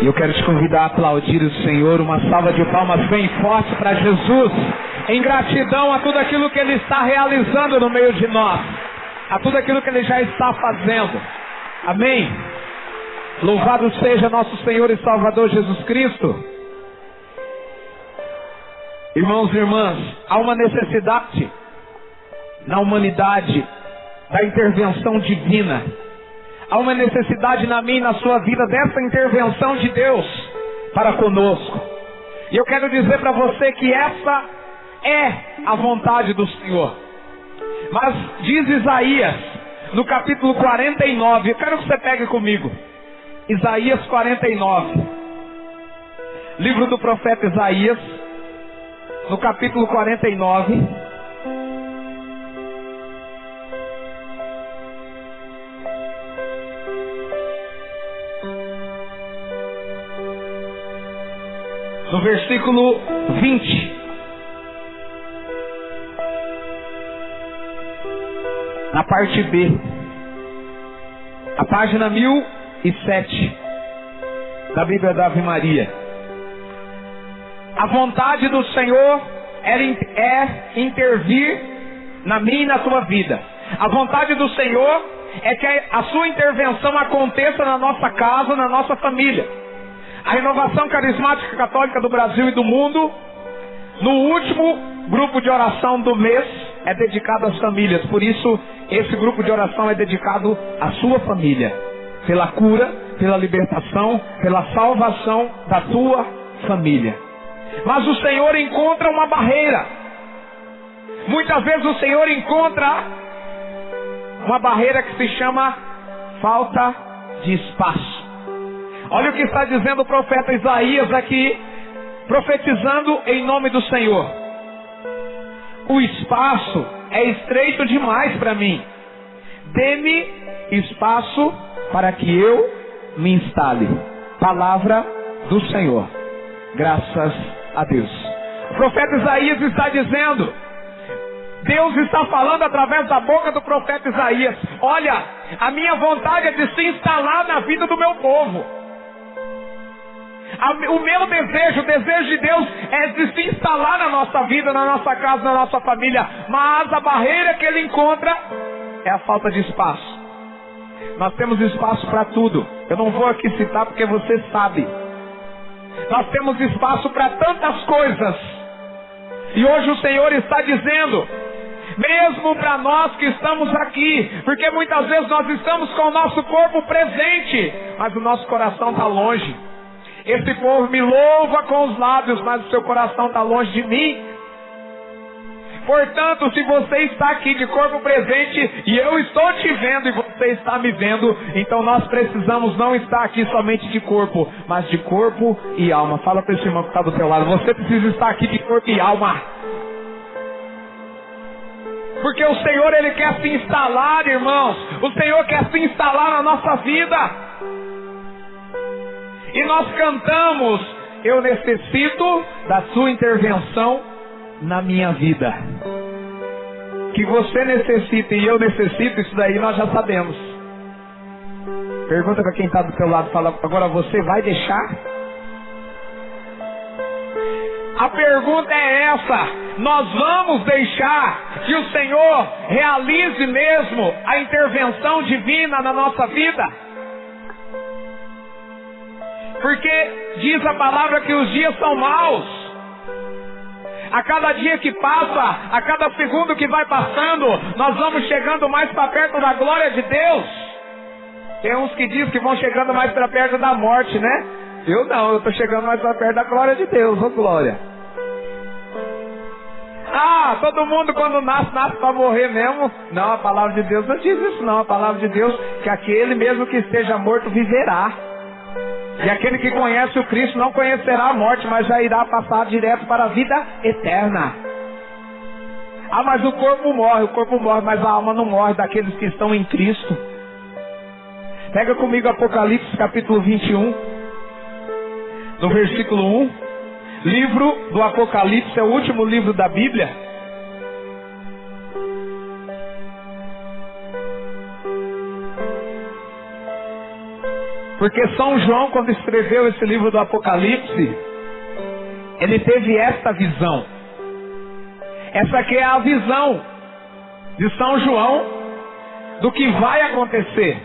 E eu quero te convidar a aplaudir o Senhor, uma salva de palmas bem forte para Jesus, em gratidão a tudo aquilo que Ele está realizando no meio de nós, a tudo aquilo que Ele já está fazendo. Amém? Louvado seja nosso Senhor e Salvador Jesus Cristo. Irmãos e irmãs, há uma necessidade na humanidade da intervenção divina. Há uma necessidade na minha e na sua vida dessa intervenção de Deus para conosco. E eu quero dizer para você que essa é a vontade do Senhor. Mas diz Isaías, no capítulo 49, eu quero que você pegue comigo. Isaías 49. Livro do profeta Isaías, no capítulo 49. No versículo 20. Na parte B. A página 1007 da Bíblia da Ave Maria. A vontade do Senhor é intervir na minha e na tua vida. A vontade do Senhor é que a sua intervenção aconteça na nossa casa, na nossa família. A Renovação Carismática Católica do Brasil e do mundo, no último grupo de oração do mês, é dedicado às famílias. Por isso, esse grupo de oração é dedicado à sua família. Pela cura, pela libertação, pela salvação da tua família. Mas o Senhor encontra uma barreira. Muitas vezes o Senhor encontra uma barreira que se chama falta de espaço. Olha o que está dizendo o profeta Isaías aqui, profetizando em nome do Senhor. O espaço é estreito demais para mim. Dê-me espaço para que eu me instale. Palavra do Senhor. Graças a Deus. O profeta Isaías está dizendo, Deus está falando através da boca do profeta Isaías: olha, a minha vontade é de se instalar na vida do meu povo. O meu desejo, o desejo de Deus é de se instalar na nossa vida, na nossa casa, na nossa família. Mas a barreira que Ele encontra é a falta de espaço. Nós temos espaço para tudo. Eu não vou aqui citar porque você sabe. Nós temos espaço para tantas coisas. E hoje o Senhor está dizendo, mesmo para nós que estamos aqui, porque muitas vezes nós estamos com o nosso corpo presente, mas o nosso coração está longe. Esse povo me louva com os lábios, mas o seu coração está longe de mim. Portanto, se você está aqui de corpo presente e eu estou te vendo e você está me vendo, então nós precisamos não estar aqui somente de corpo, mas de corpo e alma. Fala para esse irmão que está do seu lado, você precisa estar aqui de corpo e alma. Porque o Senhor, Ele quer se instalar, irmãos. O Senhor quer se instalar na nossa vida. E nós cantamos, eu necessito da sua intervenção na minha vida. Que você necessita e eu necessito, isso daí nós já sabemos. Pergunta para quem está do seu lado, fala, agora você vai deixar? A pergunta é essa: nós vamos deixar que o Senhor realize mesmo a intervenção divina na nossa vida? Porque diz a palavra que os dias são maus. A cada dia que passa, a cada segundo que vai passando, nós vamos chegando mais para perto da glória de Deus. Tem uns que dizem que vão chegando mais para perto da morte, né? Eu não, eu estou chegando mais para perto da glória de Deus, ô glória. Ah, todo mundo quando nasce para morrer mesmo. Não, a palavra de Deus não diz isso não. A palavra de Deus que aquele mesmo que esteja morto viverá. E aquele que conhece o Cristo não conhecerá a morte, mas já irá passar direto para a vida eterna. Ah, mas o corpo morre, mas a alma não morre daqueles que estão em Cristo. Pega comigo Apocalipse capítulo 21, no versículo 1. Livro do Apocalipse é o último livro da Bíblia. Porque São João, quando escreveu esse livro do Apocalipse, ele teve esta visão. Essa aqui é a visão de São João do que vai acontecer.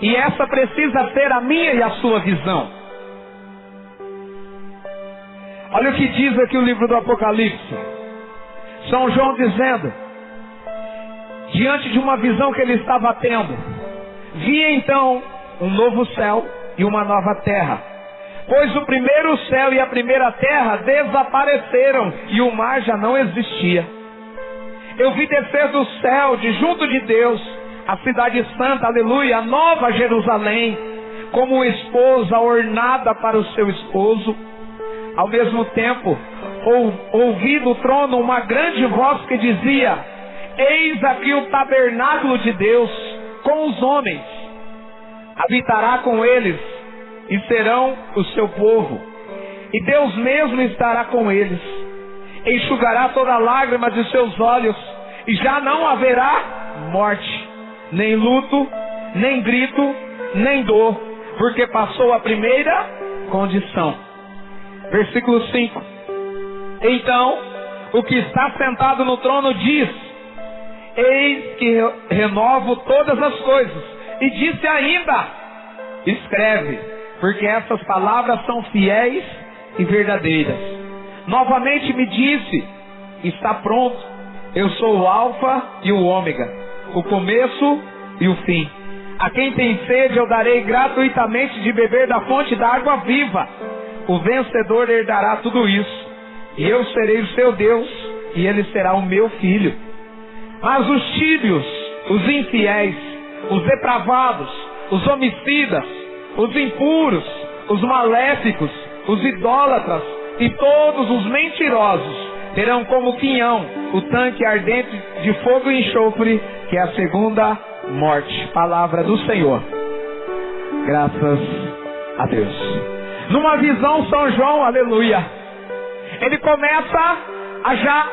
E essa precisa ser a minha e a sua visão. Olha o que diz aqui o livro do Apocalipse. São João dizendo, diante de uma visão que ele estava tendo, vi então um novo céu e uma nova terra, pois o primeiro céu e a primeira terra desapareceram e o mar já não existia. Eu vi descer do céu, de junto de Deus, a cidade santa, aleluia, a nova Jerusalém, como uma esposa ornada para o seu esposo. Ao mesmo tempo, ouvi do trono uma grande voz que dizia, eis aqui o tabernáculo de Deus com os homens, habitará com eles e serão o seu povo, e Deus mesmo estará com eles, enxugará toda lágrima de seus olhos, e já não haverá morte, nem luto, nem grito, nem dor, porque passou a primeira condição. Versículo 5. Então, o que está sentado no trono diz, eis que renovo todas as coisas. E disse ainda, escreve, porque essas palavras são fiéis e verdadeiras. Novamente me disse, está pronto, eu sou o alfa e o ômega, o começo e o fim. A quem tem sede eu darei gratuitamente de beber da fonte da água viva. O vencedor herdará tudo isso, e eu serei o seu Deus, e ele será o meu filho. Mas os tíbios, os infiéis, os depravados, os homicidas, os impuros, os maléficos, os idólatras e todos os mentirosos terão como quinhão o tanque ardente de fogo e enxofre, que é a segunda morte. Palavra do Senhor. Graças a Deus. Numa visão, São João, aleluia, ele começa a já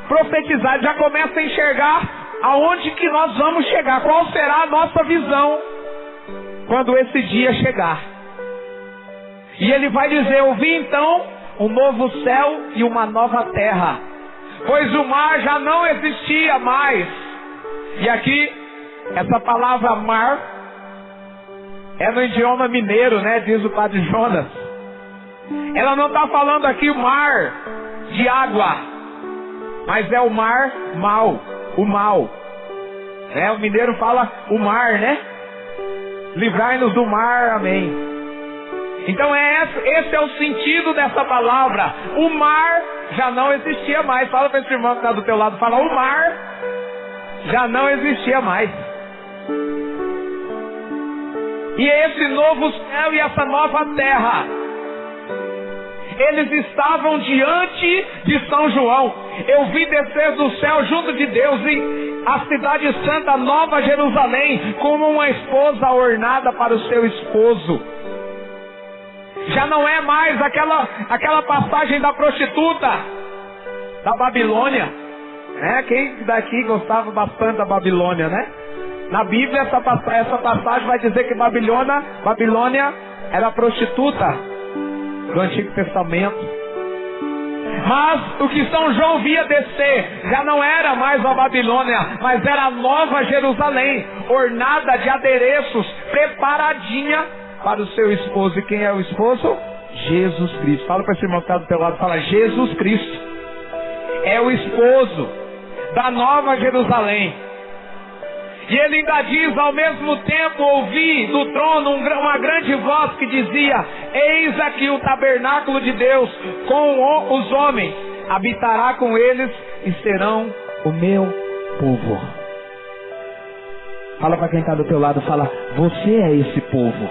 profetizar, já começa a enxergar aonde que nós vamos chegar, qual será a nossa visão quando esse dia chegar. E ele vai dizer, eu vi então um novo céu e uma nova terra, pois o mar já não existia mais. E aqui, essa palavra mar é no idioma mineiro, né? Diz o padre Jonas. Ela não está falando aqui o mar de água, mas é o mar mal, o mal. O mineiro fala o mar, né? Livrai-nos do mar, amém. Então esse é o sentido dessa palavra. O mar já não existia mais. Fala para esse irmão que está do teu lado, fala, o mar já não existia mais. E esse novo céu e essa nova terra, eles estavam diante de São João. Eu vi descer do céu junto de Deus e a cidade santa, Nova Jerusalém, como uma esposa ornada para o seu esposo. Já não é mais aquela passagem da prostituta da Babilônia, né? Quem daqui gostava bastante da Babilônia, né? Na Bíblia essa passagem vai dizer que Babilônia era a prostituta do Antigo Testamento. Mas o que São João via descer já não era mais a Babilônia, mas era a Nova Jerusalém, ornada de adereços, preparadinha para o seu esposo. E quem é o esposo? Jesus Cristo. Fala para esse irmão que está do teu lado, fala, Jesus Cristo é o esposo da Nova Jerusalém. E ele ainda diz, ao mesmo tempo ouvi do trono uma grande voz que dizia, eis aqui o tabernáculo de Deus com os homens, habitará com eles e serão o meu povo. Fala para quem está do teu lado, fala, você é esse povo.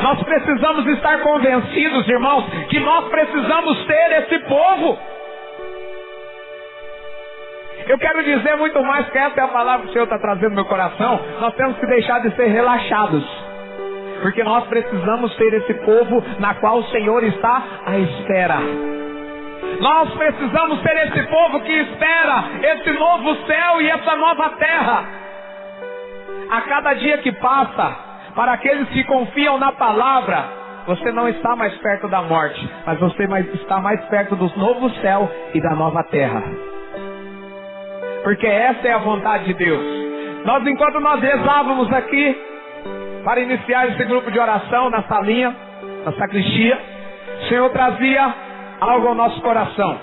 Nós precisamos estar convencidos, irmãos, que nós precisamos ser esse povo. Eu quero dizer muito mais, que essa é a palavra que o Senhor está trazendo no meu coração. Nós temos que deixar de ser relaxados, porque nós precisamos ser esse povo na qual o Senhor está à espera. Nós precisamos ser esse povo que espera esse novo céu e essa nova terra. a cada dia que passa, para aqueles que confiam na palavra, você não está mais perto da morte, mas você está mais perto do novo céu e da nova terra. Porque essa é a vontade de Deus. Enquanto nós rezávamos aqui, para iniciar esse grupo de oração na salinha, na sacristia, o Senhor trazia algo ao nosso coração.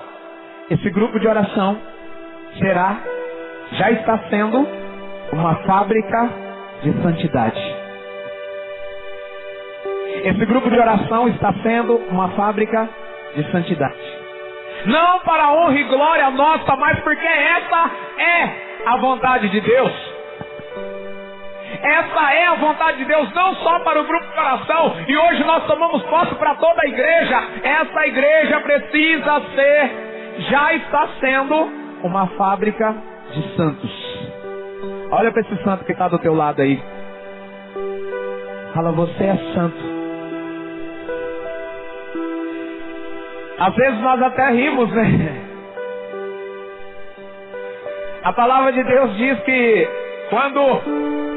Esse grupo de oração já está sendo uma fábrica de santidade. Esse grupo de oração está sendo uma fábrica de santidade. Não para a honra e glória nossa, mas porque essa é a vontade de Deus. Essa é a vontade de Deus, não só para o grupo de oração. E hoje nós tomamos posse para toda a igreja. Essa igreja precisa ser, já está sendo, uma fábrica de santos. Olha para esse santo que está do teu lado aí. Fala, você é santo. Às vezes nós até rimos, né? A palavra de Deus diz que quando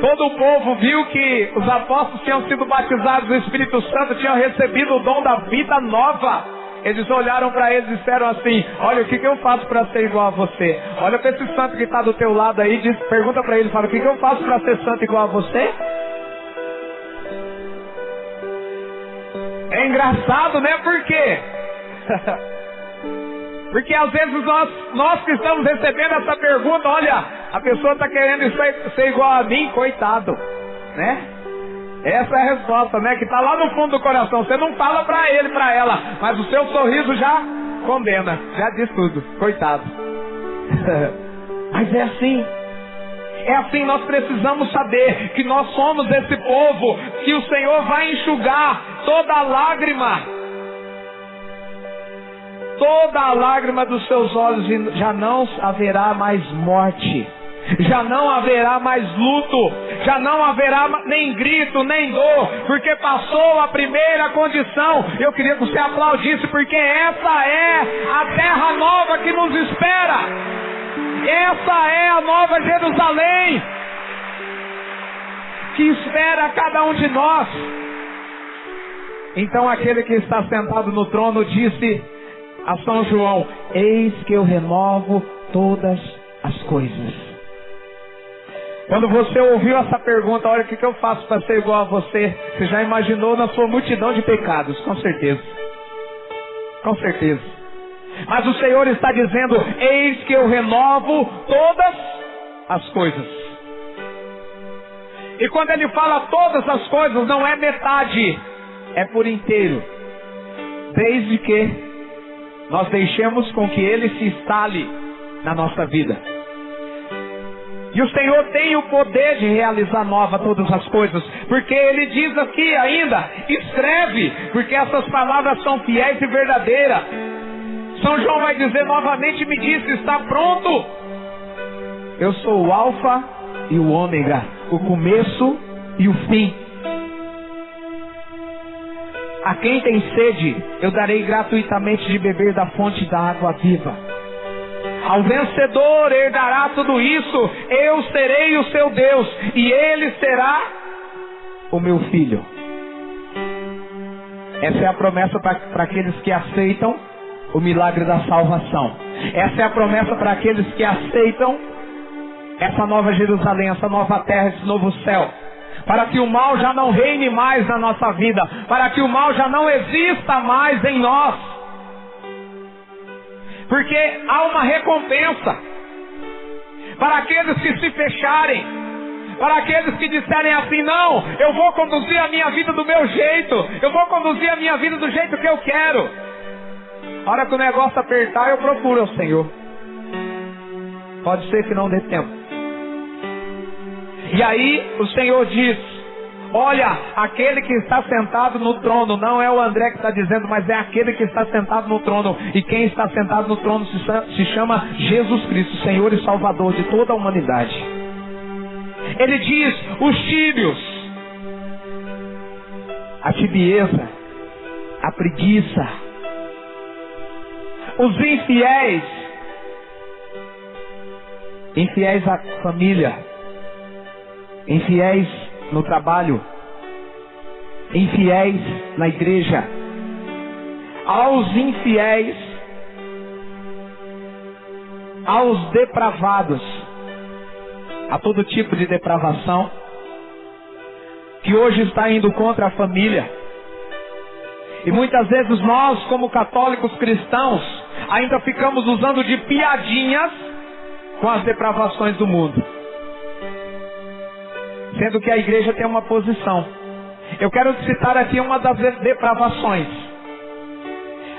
todo o povo viu que os apóstolos tinham sido batizados do Espírito Santo, tinham recebido o dom da vida nova, eles olharam para eles e disseram assim: olha, o que eu faço para ser igual a você? Olha para esse santo que está do teu lado aí, pergunta para ele, fala, o que eu faço para ser santo igual a você? É engraçado, né? Por quê? Porque às vezes nós que estamos recebendo essa pergunta, olha, a pessoa está querendo ser igual a mim, coitado, né? Essa é a resposta, né? Que está lá no fundo do coração. Você não fala para ele, para ela, mas o seu sorriso já condena, já diz tudo, coitado. Mas é assim. É assim, nós precisamos saber que nós somos esse povo, que o Senhor vai enxugar toda a lágrima. Toda a lágrima dos seus olhos, e já não haverá mais morte, já não haverá mais luto, já não haverá nem grito, nem dor, porque passou a primeira condição. Eu queria que você aplaudisse, porque essa é a terra nova que nos espera. Essa é a nova Jerusalém que espera cada um de nós. Então aquele que está sentado no trono disse a São João: eis que eu renovo todas as coisas. Quando você ouviu essa pergunta, olha, o que eu faço para ser igual a você? Você já imaginou na sua multidão de pecados, com certeza. Com certeza. Mas o Senhor está dizendo: eis que eu renovo todas as coisas. E quando Ele fala todas as coisas, não é metade, é por inteiro. Desde que nós deixemos com que Ele se instale na nossa vida. E o Senhor tem o poder de realizar nova todas as coisas, porque Ele diz aqui ainda: escreve, porque essas palavras são fiéis e verdadeiras. São João vai dizer novamente, me disse: está pronto. Eu sou o Alfa e o Ômega, o começo e o fim. A quem tem sede, eu darei gratuitamente de beber da fonte da água viva. Ao vencedor herdará tudo isso. Eu serei o seu Deus, e ele será o meu filho. Essa é a promessa para aqueles que aceitam o milagre da salvação. Essa é a promessa para aqueles que aceitam essa nova Jerusalém, essa nova terra, esse novo céu. Para que o mal já não reine mais na nossa vida, para que o mal já não exista mais em nós. Porque há uma recompensa para aqueles que se fecharem, para aqueles que disserem assim: não, eu vou conduzir a minha vida do meu jeito, eu vou conduzir a minha vida do jeito que eu quero. A hora que o negócio apertar, eu procuro o Senhor. Pode ser que não dê tempo. E aí o Senhor diz: olha, aquele que está sentado no trono, não é o André que está dizendo, mas é aquele que está sentado no trono. E quem está sentado no trono se chama Jesus Cristo, Senhor e Salvador de toda a humanidade. Ele diz: os tíbios, a tibieza, a preguiça, os infiéis à família, infiéis no trabalho, infiéis na igreja. Aos infiéis, aos depravados, a todo tipo de depravação que hoje está indo contra a família. E muitas vezes nós, como católicos cristãos, ainda ficamos usando de piadinhas com as depravações do mundo, sendo que a igreja tem uma posição. Eu quero citar aqui uma das depravações.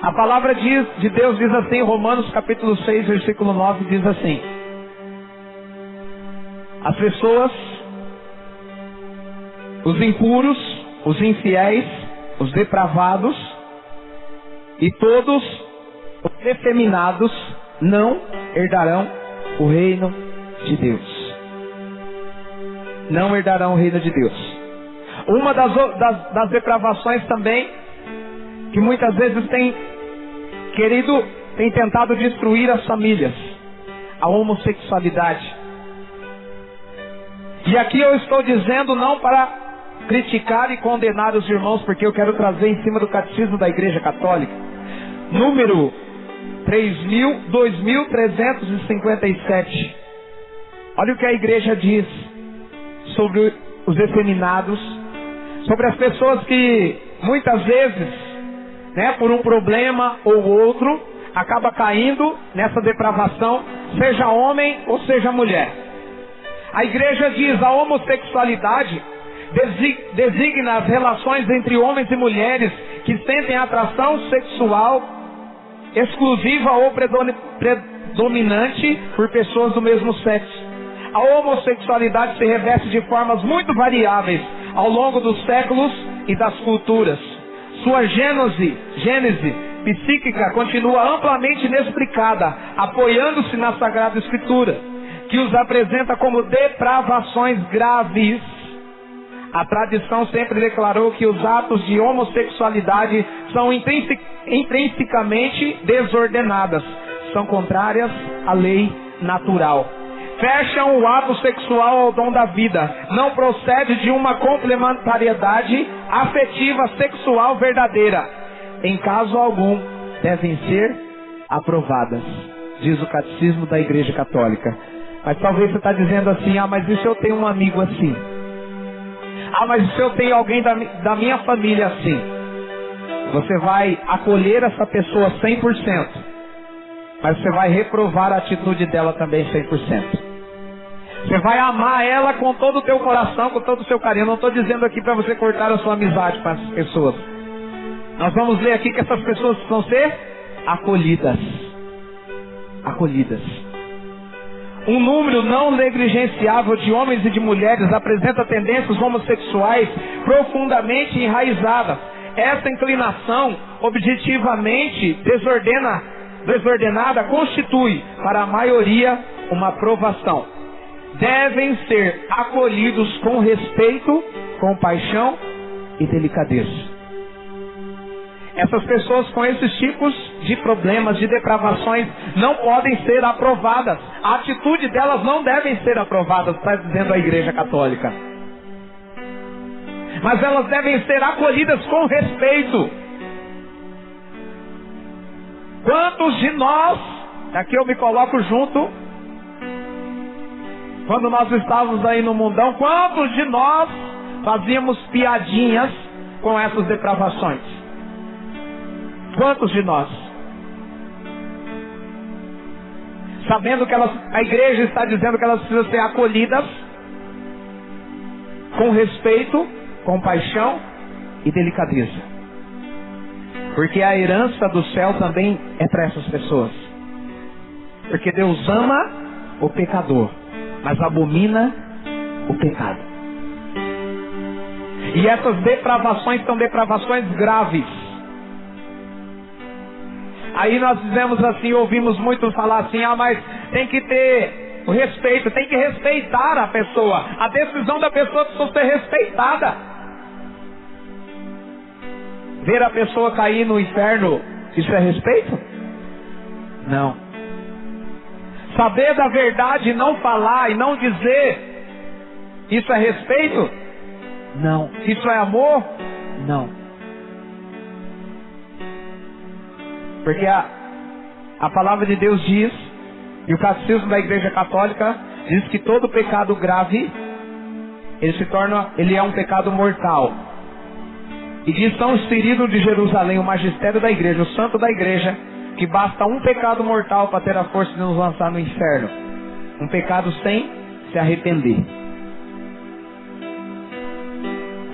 A palavra de Deus diz assim, Romanos capítulo 6, versículo 9, diz assim: as pessoas, os impuros, os infiéis, os depravados e todos os efeminados não herdarão o reino de Deus. Não herdarão o reino de Deus. Uma das depravações também, que muitas vezes tem tentado destruir as famílias, a homossexualidade. E aqui eu estou dizendo não para criticar e condenar os irmãos, porque eu quero trazer em cima do catecismo da Igreja Católica, número 2357. Olha o que a igreja diz sobre os efeminados, sobre as pessoas que muitas vezes, por um problema ou outro, acaba caindo nessa depravação, seja homem ou seja mulher. A igreja diz: a homossexualidade designa as relações entre homens e mulheres que sentem atração sexual exclusiva ou predominante por pessoas do mesmo sexo. A homossexualidade se reveste de formas muito variáveis ao longo dos séculos e das culturas. Sua gênese psíquica continua amplamente inexplicada, apoiando-se na Sagrada Escritura, que os apresenta como depravações graves. A tradição sempre declarou que os atos de homossexualidade são intrinsecamente desordenadas, são contrárias à lei natural. Fecham o ato sexual ao dom da vida, não procede de uma complementariedade afetiva sexual verdadeira. Em caso algum, devem ser aprovadas, diz o catecismo da Igreja Católica. Mas talvez você está dizendo assim: mas e se eu tenho um amigo assim? Mas se eu tenho alguém da minha família assim? Você vai acolher essa pessoa 100%, mas você vai reprovar a atitude dela também 100%. Você vai amar ela com todo o teu coração, com todo o seu carinho. Eu não estou dizendo aqui para você cortar a sua amizade com essas pessoas. Nós vamos ler aqui que essas pessoas vão ser acolhidas. Acolhidas. Um número não negligenciável de homens e de mulheres apresenta tendências homossexuais profundamente enraizadas. Essa inclinação objetivamente desordenada constitui, para a maioria, uma aprovação. Devem ser acolhidos com respeito, compaixão e delicadeza. Essas pessoas com esses tipos de problemas, de depravações, não podem ser aprovadas. A atitude delas não deve ser aprovada, está dizendo a Igreja Católica. Mas elas devem ser acolhidas com respeito. Quantos de nós, aqui eu me coloco junto, quando nós estávamos aí no mundão, quantos de nós fazíamos piadinhas com essas depravações? Quantos de nós? Sabendo que a igreja está dizendo que elas precisam ser acolhidas com respeito, compaixão e delicadeza. Porque a herança do céu também é para essas pessoas. Porque Deus ama o pecador, mas abomina o pecado. E essas depravações são depravações graves. Aí nós dizemos assim, ouvimos muito falar assim: mas tem que ter o respeito, tem que respeitar a pessoa. A decisão da pessoa precisa ser respeitada. Ver a pessoa cair no inferno, isso é respeito? Não. Saber da verdade e não falar e não dizer Isso é respeito? Não. Isso é amor? Não. Porque a palavra de Deus diz, e o catecismo da Igreja Católica diz que todo pecado grave, ele é um pecado mortal. E diz São Cirilo de Jerusalém, o magistério da igreja, o santo da igreja, que basta um pecado mortal para ter a força de nos lançar no inferno. Um pecado sem se arrepender.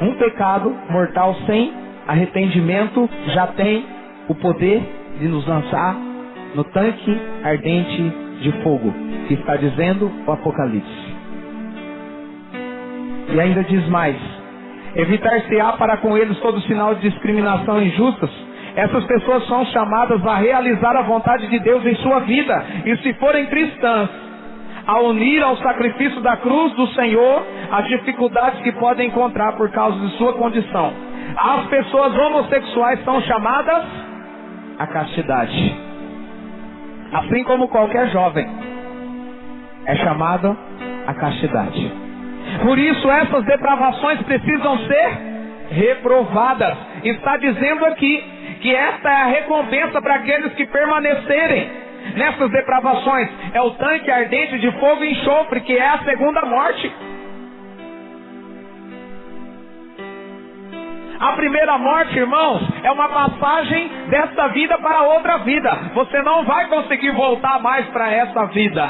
Um pecado mortal sem arrependimento já tem o poder de nos lançar no tanque ardente de fogo, que está dizendo o Apocalipse. E ainda diz mais: evitar-se-á para com eles todo sinal de discriminação injustas. Essas pessoas são chamadas a realizar a vontade de Deus em sua vida, e se forem cristãs, a unir ao sacrifício da cruz do Senhor as dificuldades que podem encontrar por causa de sua condição. As pessoas homossexuais são chamadas à castidade, assim como qualquer jovem é chamado à castidade. Por isso essas depravações precisam ser reprovadas. Está dizendo aqui que esta é a recompensa para aqueles que permanecerem nessas depravações. É o tanque ardente de fogo e enxofre, que é a segunda morte. A primeira morte, irmãos, é uma passagem desta vida para outra vida. Você não vai conseguir voltar mais para essa vida.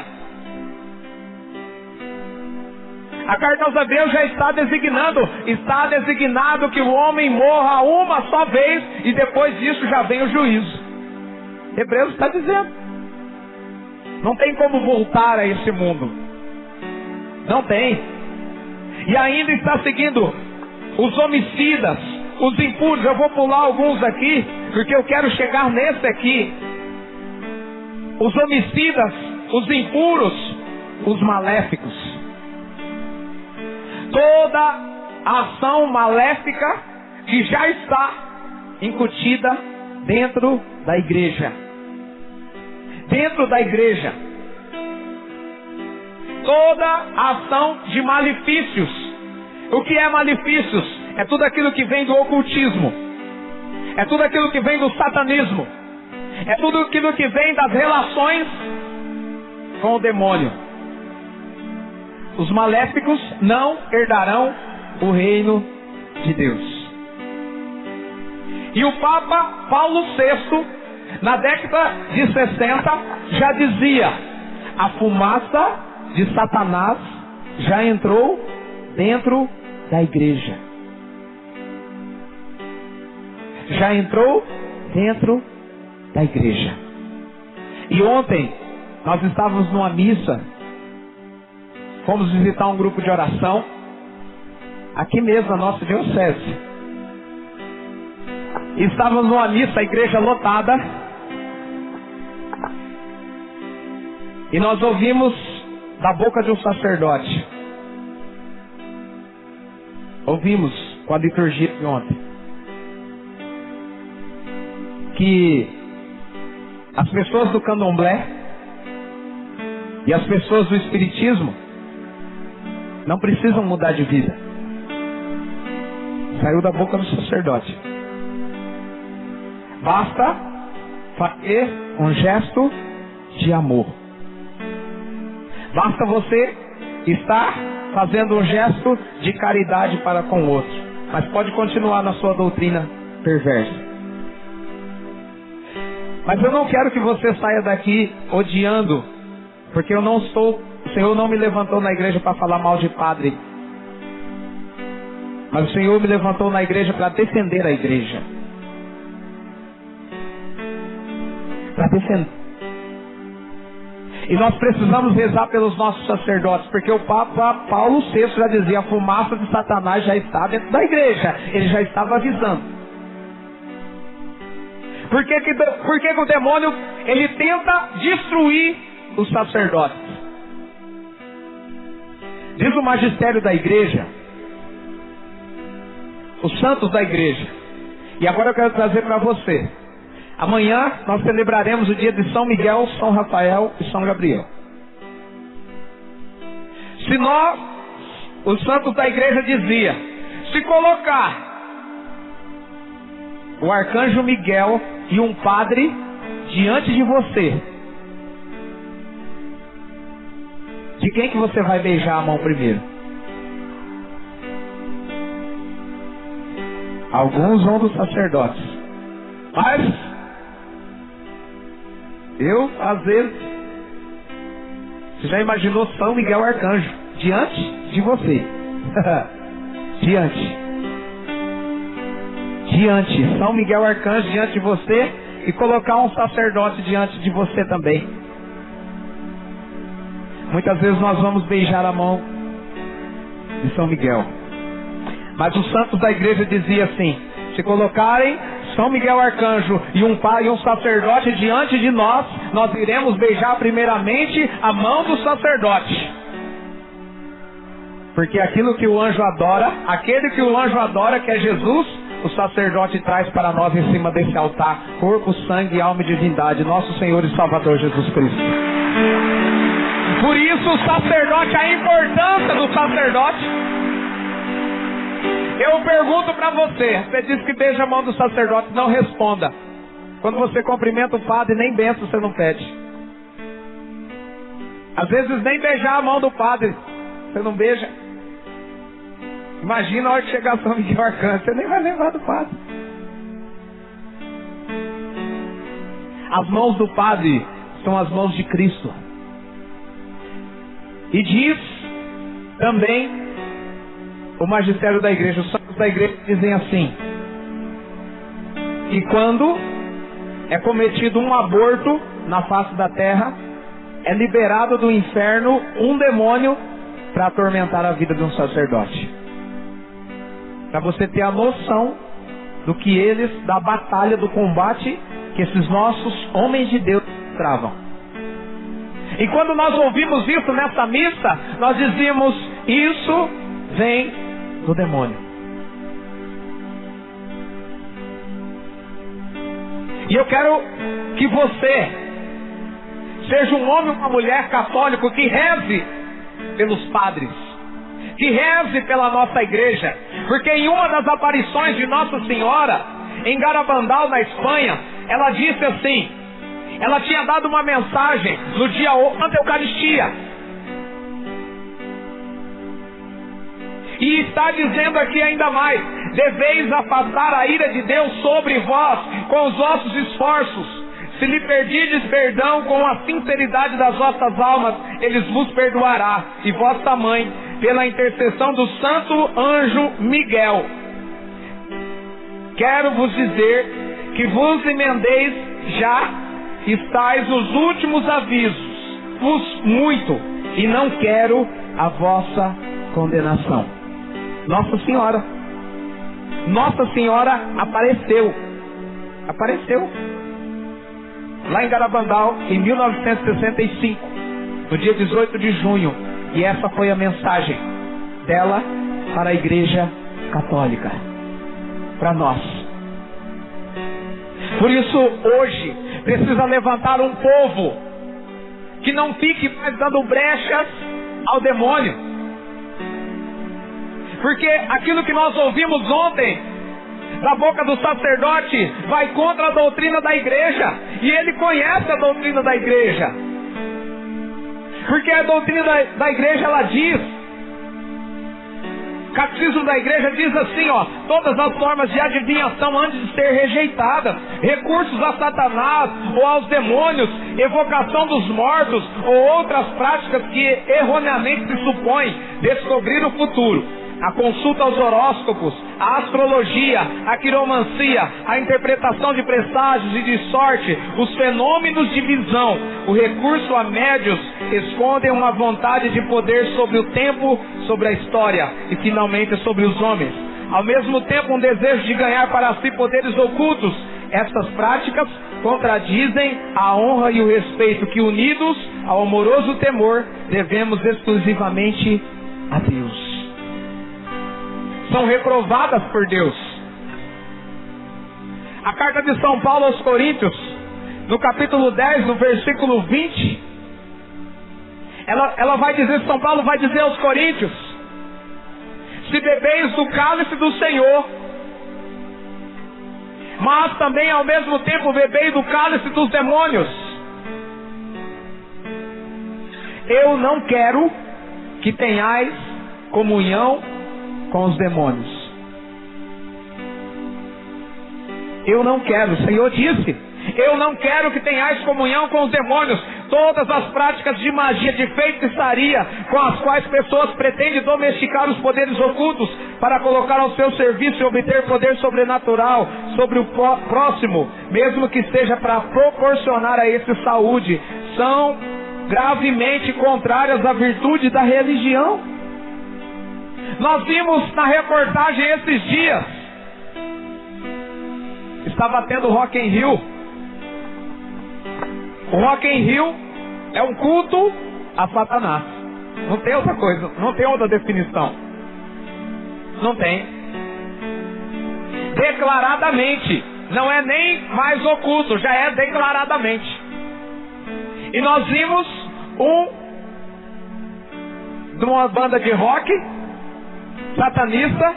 A carta aos Hebreus já está designado que o homem morra uma só vez e depois disso já vem o juízo. Hebreus está dizendo. Não tem como voltar a esse mundo. Não tem. E ainda está seguindo os homicidas, os impuros. Eu vou pular alguns aqui, porque eu quero chegar nesse aqui. Os homicidas, os impuros, os maléficos. Toda a ação maléfica que já está incutida dentro da igreja. Dentro da igreja. Toda a ação de malefícios. O que é malefícios? É tudo aquilo que vem do ocultismo. É tudo aquilo que vem do satanismo. É tudo aquilo que vem das relações com o demônio. Os maléficos não herdarão o reino de Deus. E o Papa Paulo VI, na década de 60, já dizia: a fumaça de Satanás já entrou dentro da igreja. Já entrou dentro da igreja. E ontem nós estávamos numa missa. Fomos visitar um grupo de oração aqui mesmo na nossa diocese. E estávamos numa missa, a igreja lotada. E nós ouvimos da boca de um sacerdote. Ouvimos com a liturgia de ontem que as pessoas do candomblé e as pessoas do espiritismo não precisam mudar de vida. Saiu da boca do sacerdote. Basta fazer um gesto de amor. Basta você estar fazendo um gesto de caridade para com o outro. Mas pode continuar na sua doutrina perversa. Mas eu não quero que você saia daqui odiando, porque o Senhor não me levantou na igreja para falar mal de padre. Mas o Senhor me levantou na igreja para defender a igreja. Para defender. E nós precisamos rezar pelos nossos sacerdotes, porque o Papa Paulo VI já dizia: a fumaça de Satanás já está dentro da igreja. Ele já estava avisando. Por que o demônio ele tenta destruir os sacerdotes? Diz o magistério da igreja, os santos da igreja. E agora eu quero trazer para você. Amanhã nós celebraremos o dia de São Miguel, São Rafael e São Gabriel. Se nós os santos da igreja diziam: se colocar o arcanjo Miguel e um padre diante de você, de quem que você vai beijar a mão primeiro? Alguns vão dos sacerdotes, mas eu, às vezes, você já imaginou São Miguel Arcanjo diante de você? Diante, São Miguel Arcanjo diante de você, e colocar um sacerdote diante de você também. Muitas vezes nós vamos beijar a mão de São Miguel, mas os santos da igreja diziam assim: se colocarem São Miguel Arcanjo e um pai e um sacerdote diante de nós, nós iremos beijar primeiramente a mão do sacerdote. Porque aquilo que o anjo adora, aquele que o anjo adora, que é Jesus, o sacerdote traz para nós em cima desse altar: corpo, sangue, alma e divindade, nosso Senhor e Salvador Jesus Cristo. Por isso o sacerdote, a importância do sacerdote. Eu pergunto para você, você diz que beija a mão do sacerdote, não responda. Quando você cumprimenta o padre, nem benção você não pede. Às vezes nem beijar a mão do padre você não beija. Imagina a hora que chegar São Miguel Arcanjo, você nem vai lembrar do padre. As mãos do padre são as mãos de Cristo. E diz também o magistério da igreja, os santos da igreja dizem assim: que quando é cometido um aborto na face da terra, é liberado do inferno um demônio para atormentar a vida de um sacerdote. Para você ter a noção do que eles, da batalha, do combate que esses nossos homens de Deus travam. E quando nós ouvimos isso nessa missa, nós dizíamos: isso vem do demônio. E eu quero que você seja um homem ou uma mulher católico que reze pelos padres, que reze pela nossa igreja, porque em uma das aparições de Nossa Senhora, em Garabandal, na Espanha, ela disse assim, ela tinha dado uma mensagem no dia ante a Eucaristia, e está dizendo aqui ainda mais: deveis afastar a ira de Deus sobre vós com os vossos esforços. Se lhe pedirdes perdão com a sinceridade das vossas almas, Ele vos perdoará. E vossa mãe, pela intercessão do santo anjo Miguel, quero vos dizer que vos emendeis já, estáis nos últimos avisos, vos muito, e não quero a vossa condenação. Nossa Senhora apareceu lá em Garabandal em 1965, no dia 18 de junho, e essa foi a mensagem dela para a Igreja Católica, para nós. Por isso hoje precisa levantar um povo que não fique mais dando brechas ao demônio. Porque aquilo que nós ouvimos ontem da boca do sacerdote vai contra a doutrina da igreja, e ele conhece a doutrina da igreja, porque a doutrina da igreja, ela diz, o catecismo da igreja diz assim, ó: todas as formas de adivinhação antes de ser rejeitada, recursos a Satanás ou aos demônios, evocação dos mortos ou outras práticas que erroneamente se supõem descobrir o futuro, a consulta aos horóscopos, a astrologia, a quiromancia, a interpretação de presságios e de sorte, os fenômenos de visão, o recurso a médios, escondem uma vontade de poder sobre o tempo, sobre a história e finalmente sobre os homens. Ao mesmo tempo, um desejo de ganhar para si poderes ocultos. Essas práticas contradizem a honra e o respeito que, unidos ao amoroso temor, devemos exclusivamente a Deus. São reprovadas por Deus. A carta de São Paulo aos Coríntios, no capítulo 10, no versículo 20, ela vai dizer, São Paulo vai dizer aos Coríntios, se bebeis do cálice do Senhor, mas também ao mesmo tempo bebeis do cálice dos demônios. Eu não quero que tenhais comunhão com os demônios. Eu não quero, o Senhor disse, eu não quero que tenhais comunhão com os demônios. Todas as práticas de magia, de feitiçaria, com as quais pessoas pretendem domesticar os poderes ocultos para colocar ao seu serviço e obter poder sobrenatural sobre o próximo, mesmo que seja para proporcionar a esse saúde, são gravemente contrárias à virtude da religião. Nós vimos na reportagem esses dias, estava tendo Rock in Rio. O Rock in Rio é um culto a Satanás. Não tem outra coisa, não tem outra definição. Não tem. Declaradamente. Não é nem mais oculto, já é declaradamente. E nós vimos de uma banda de rock satanista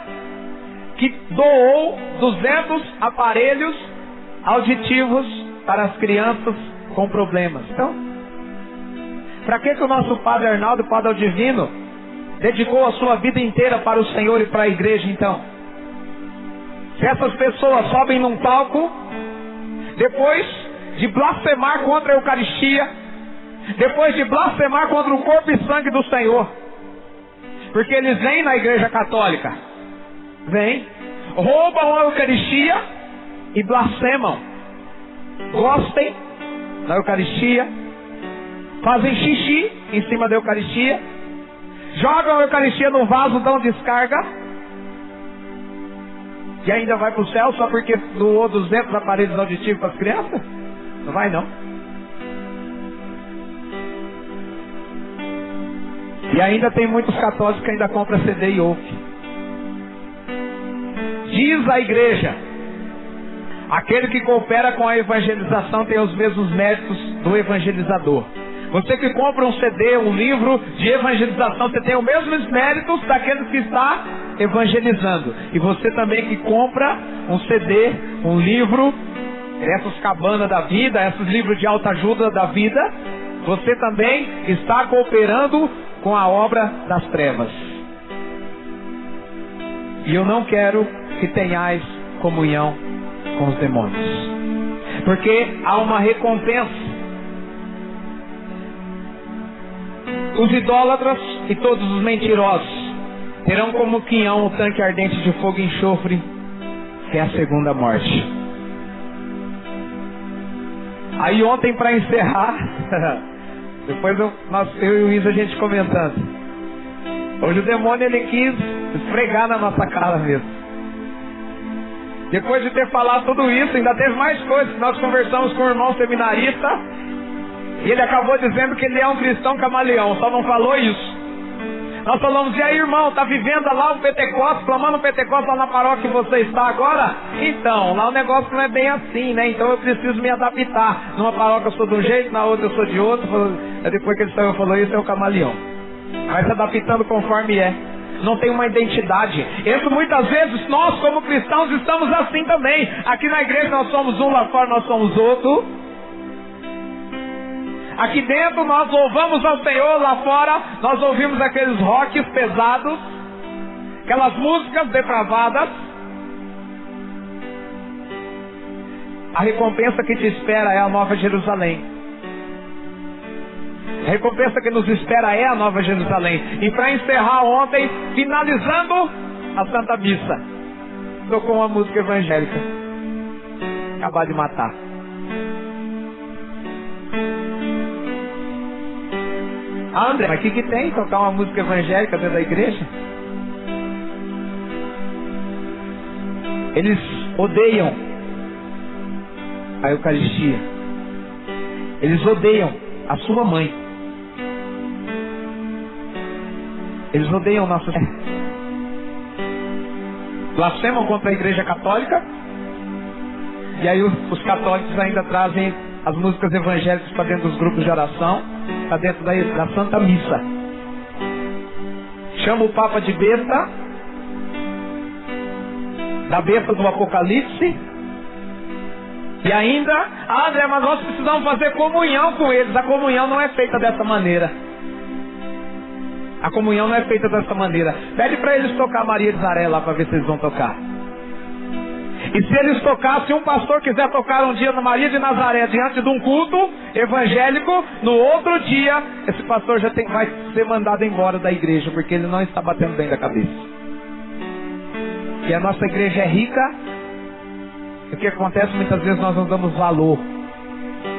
que doou 200 aparelhos auditivos para as crianças com problemas. Então, para que o nosso Padre Arnaldo, Padre Aldivino, dedicou a sua vida inteira para o Senhor e para a igreja, então? Se essas pessoas sobem num palco, depois de blasfemar contra a Eucaristia, depois de blasfemar contra o corpo e sangue do Senhor, porque eles vêm na igreja católica, vêm, roubam a Eucaristia e blasfemam, gostem da Eucaristia, fazem xixi em cima da Eucaristia, jogam a Eucaristia no vaso, dão descarga e ainda vai para o céu só porque doou 200 aparelhos auditivos para as crianças? Não vai não. E ainda tem muitos católicos que ainda compram CD e ouvem. Diz a igreja: aquele que coopera com a evangelização tem os mesmos méritos do evangelizador. Você que compra um CD, um livro de evangelização, você tem os mesmos méritos daquele que está evangelizando. E você também que compra um CD, um livro, essas cabanas da vida, esses livros de autoajuda da vida, você também está cooperando com a obra das trevas. E eu não quero que tenhais comunhão com os demônios, porque há uma recompensa. Os idólatras e todos os mentirosos terão como quinhão o tanque ardente de fogo e enxofre, que é a segunda morte. Aí ontem, para encerrar, depois eu e o Isa a gente comentando, hoje o demônio ele quis esfregar na nossa cara mesmo. Depois de ter falado tudo isso, ainda teve mais coisas. Nós conversamos com um irmão seminarista e ele acabou dizendo que ele é um cristão camaleão, só não falou isso. Nós falamos: e aí, irmão, tá vivendo lá o Pentecostes, clamando o Pentecostes lá na paróquia que você está agora? Então, lá o negócio não é bem assim, né? Então eu preciso me adaptar. Numa paróquia eu sou de um jeito, na outra eu sou de outro. Depois que ele saiu, falou isso, é o camaleão. Vai se adaptando conforme é. Não tem uma identidade. Isso muitas vezes nós como cristãos estamos assim também. Aqui na igreja nós somos um, lá fora nós somos outro. Aqui dentro nós louvamos ao Senhor, lá fora nós ouvimos aqueles rocks pesados, aquelas músicas depravadas. A recompensa que te espera é a Nova Jerusalém. A recompensa que nos espera é a Nova Jerusalém. E para encerrar ontem, finalizando a Santa Missa, tocou uma música evangélica. Acabar de matar. Ah, André, mas o que tem tocar uma música evangélica dentro da igreja? Eles odeiam a Eucaristia. Eles odeiam a sua mãe. Eles odeiam nossa fé. Blasfemam contra a igreja católica. E aí os católicos ainda trazem as músicas evangélicas para dentro dos grupos de oração, para dentro da Santa Missa. Chama o Papa de besta da besta do Apocalipse. E ainda, André, mas nós precisamos fazer comunhão com eles. A comunhão não é feita dessa maneira. A comunhão não é feita dessa maneira. Pede para eles tocar Maria de Nazaré lá para ver se eles vão tocar. E se eles tocassem, se um pastor quiser tocar um dia na Maria de Nazaré diante de um culto evangélico, no outro dia, esse pastor já vai ser mandado embora da igreja, porque ele não está batendo bem da cabeça. E a nossa igreja é rica. E o que acontece muitas vezes, nós não damos valor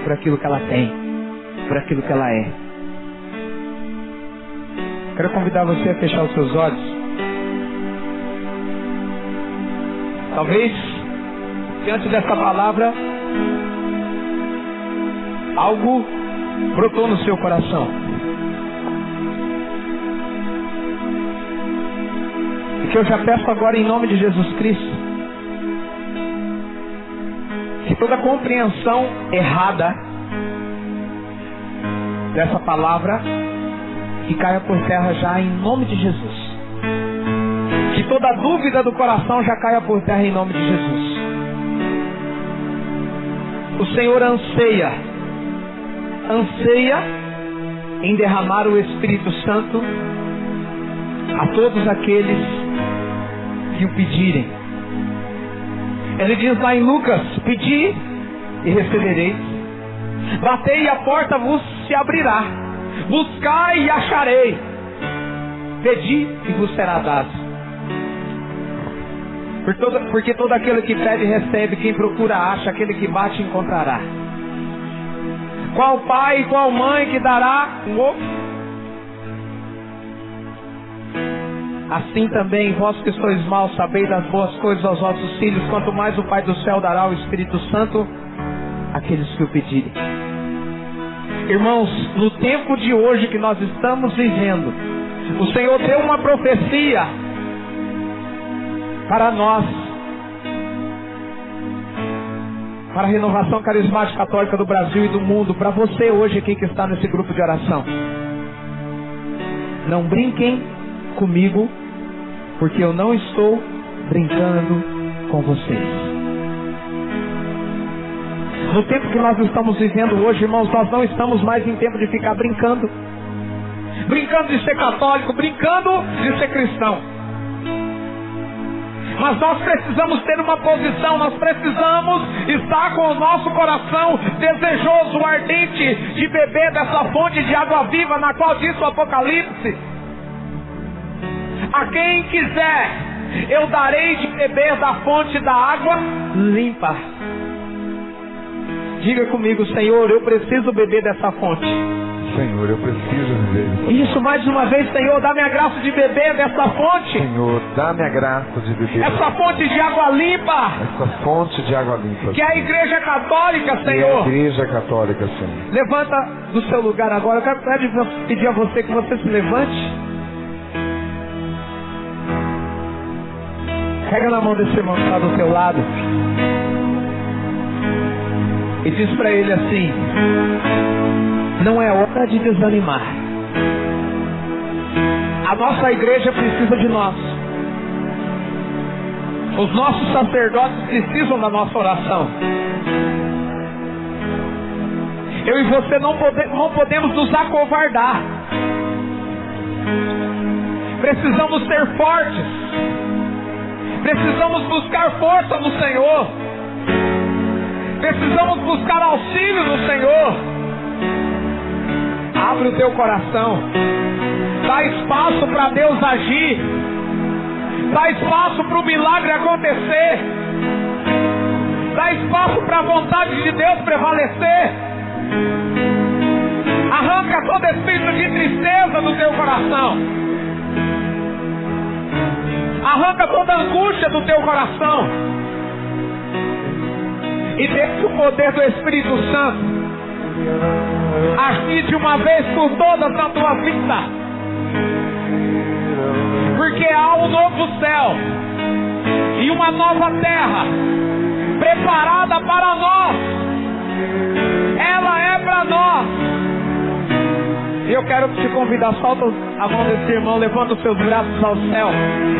por aquilo que ela tem, por aquilo que ela é. Quero convidar você a fechar os seus olhos. Talvez, diante dessa palavra, algo brotou no seu coração. E que eu já peço agora em nome de Jesus Cristo, que toda compreensão errada dessa palavra que caia por terra já em nome de Jesus. Que toda dúvida do coração já caia por terra em nome de Jesus. O Senhor anseia em derramar o Espírito Santo a todos aqueles que o pedirem. Ele diz lá em Lucas: pedi e recebereis, batei e a porta vos se abrirá, buscai e acharei, pedi e vos será dado. Porque todo aquele que pede recebe, quem procura acha, aquele que bate encontrará. Qual pai e qual mãe que dará um ovo? Assim também vós que sois maus sabeis das boas coisas aos vossos filhos, quanto mais o Pai do céu dará o Espírito Santo àqueles que o pedirem. Irmãos, no tempo de hoje que nós estamos vivendo, o Senhor deu uma profecia para nós, para a renovação carismática católica do Brasil e do mundo, para você hoje aqui que está nesse grupo de oração. Não brinquem comigo, porque eu não estou brincando com vocês. No tempo que nós estamos vivendo hoje, irmãos, nós não estamos mais em tempo de ficar brincando de ser católico, brincando de ser cristão. Mas nós precisamos ter uma posição, nós precisamos estar com o nosso coração desejoso, ardente, de beber dessa fonte de água viva, na qual diz o Apocalipse: a quem quiser, eu darei de beber da fonte da água limpa. Diga comigo: Senhor, eu preciso beber dessa fonte. Senhor, eu preciso beber. Isso, mais uma vez, Senhor, dá-me a graça de beber dessa fonte. Senhor, dá-me a graça de beber essa fonte de água limpa. Essa fonte de água limpa. Que é a Igreja Católica, Senhor. Que é a Igreja Católica, Senhor. Levanta do seu lugar agora. Eu quero pedir a você que você se levante. Pega na mão desse irmão que está do seu lado e diz para ele assim: não é hora de desanimar. A nossa igreja precisa de nós. Os nossos sacerdotes precisam da nossa oração. Eu e você não podemos nos acovardar. Precisamos ser fortes. Precisamos buscar força no Senhor. Precisamos buscar auxílio no Senhor. Abre o teu coração. Dá espaço para Deus agir. Dá espaço para o milagre acontecer. Dá espaço para a vontade de Deus prevalecer. Arranca todo espírito de tristeza do teu coração. Arranca toda angústia do teu coração. E deixa o poder do Espírito Santo agir de uma vez por todas na tua vida. Porque há um novo céu e uma nova terra preparada para nós. Ela é para nós. E eu quero te convidar, solta a mão desse irmão, levanta os seus braços ao céu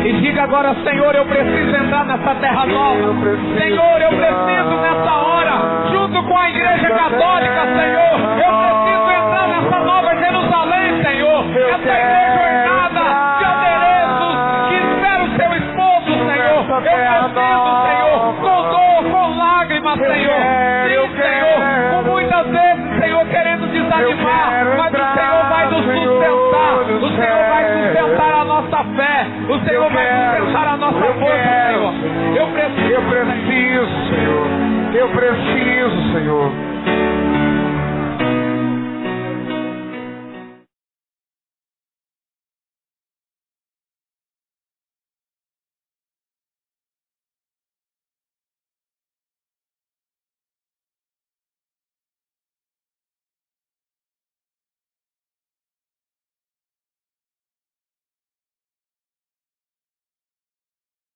e diga agora: Senhor, eu preciso entrar nessa terra nova. Senhor, eu preciso nessa hora, junto com a igreja católica, Senhor, eu preciso entrar nessa nova Jerusalém, Senhor. Essa igreja jornada de adereços que espera o seu esposo, Senhor. Eu preciso, Senhor, com dor, com lágrimas, Senhor. Sim, Senhor, com muitas vezes, Senhor, querendo desanimar, mas o Senhor vai nos sustentar. O Senhor vai sustentar a nossa fé. O Senhor vai sustentar a nossa força, Senhor. Eu preciso, Senhor. Eu preciso, Senhor.